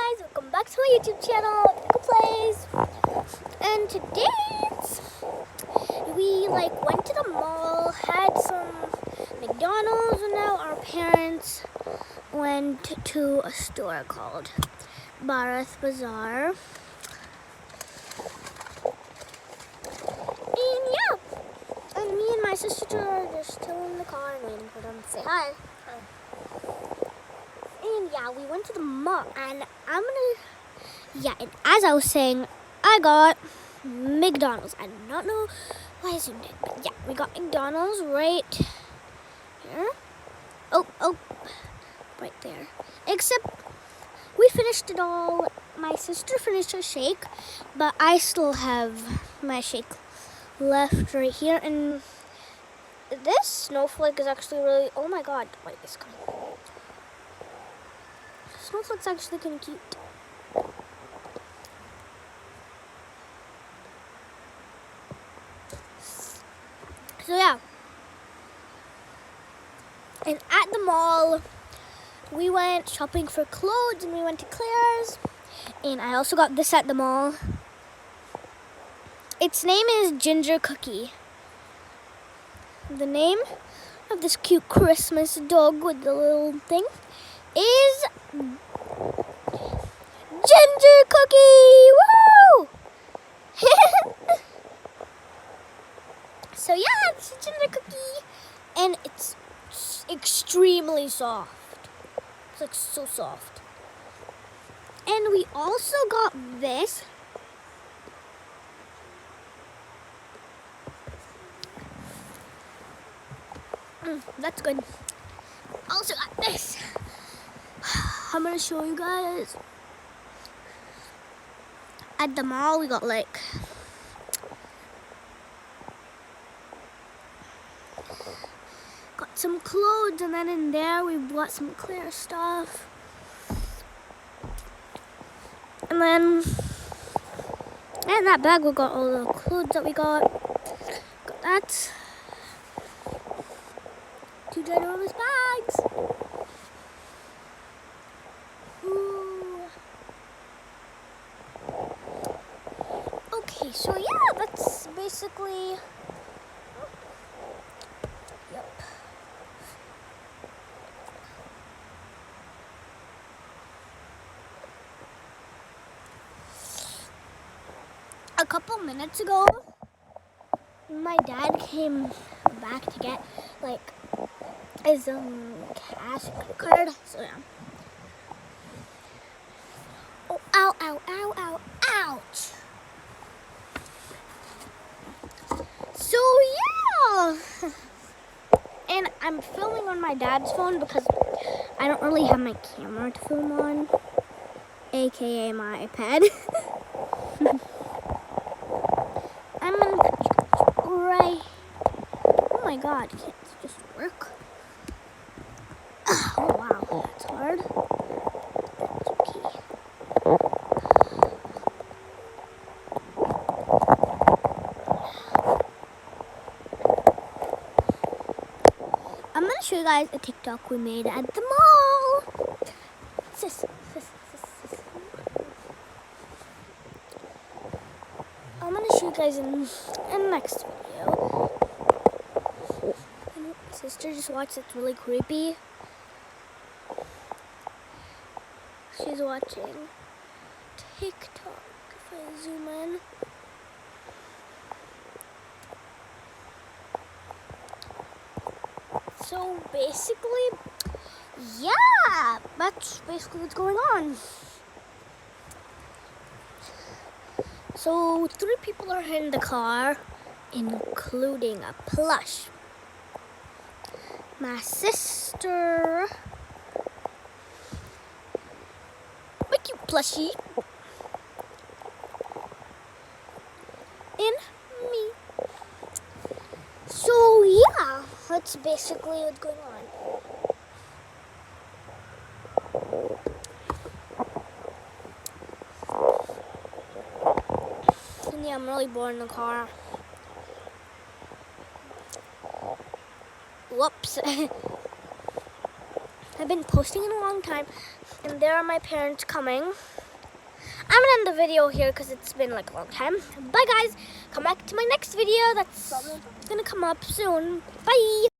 guys, welcome back to my YouTube channel, Pickle Plays. And today we went to the mall, had some McDonald's, and now our parents went to a store called Bharat Bazaar. And yeah, and me and my sister are just still in the car and waiting for them to say hi. And yeah, we went to the mall, and and as I was saying, I got McDonald's. I do not know why I zoomed in, but yeah, we got McDonald's right here. Oh, right there. Except we finished it all. My sister finished her shake, but I still have my shake left right here. And this snowflake is actually really, oh my god, wait, it's coming. Snowflake's actually kind of cute. So yeah. And at the mall, we went shopping for clothes, and we went to Claire's. And I also got this at the mall. Its name is Ginger Cookie. The name of this cute Christmas dog with the little thing is Ginger Cookie! Woo! So yeah, it's a Ginger Cookie, and it's extremely soft. It's like so soft. And we also got this. That's good. Also got this. I'm gonna show you guys. At the mall, we got got some clothes, and then in there we bought some Claire stuff. And then in that bag we got all the clothes that we got. Got that. 2 ginormous bags. Ooh. Okay, so yeah, that's basically. Yep. A couple minutes ago, my dad came back to get his cash card. So yeah. Oh, ow, ow, ow, ow, ouch. So yeah. And I'm filming on my dad's phone because I don't really have my camera to film on, aka my iPad. I'm gonna right. Oh my god, can't this just work? Oh wow, that's hard. That's okay. I'm gonna show you guys a TikTok we made at the mall. Sis. I'm gonna show you guys in the next video. And my sister just watched. It's really creepy. She's watching TikTok. If I zoom in. So basically, yeah, that's basically what's going on. So 3 people are in the car, including a plush. My sister, my cute plushie, and me. So yeah, that's basically what's going on. And yeah, I'm really bored in the car. Whoops. I've been posting in a long time, and there are my parents coming. I'm gonna end the video here because it's been like a long time. Bye guys, come back to my next video that's gonna come up soon. Bye.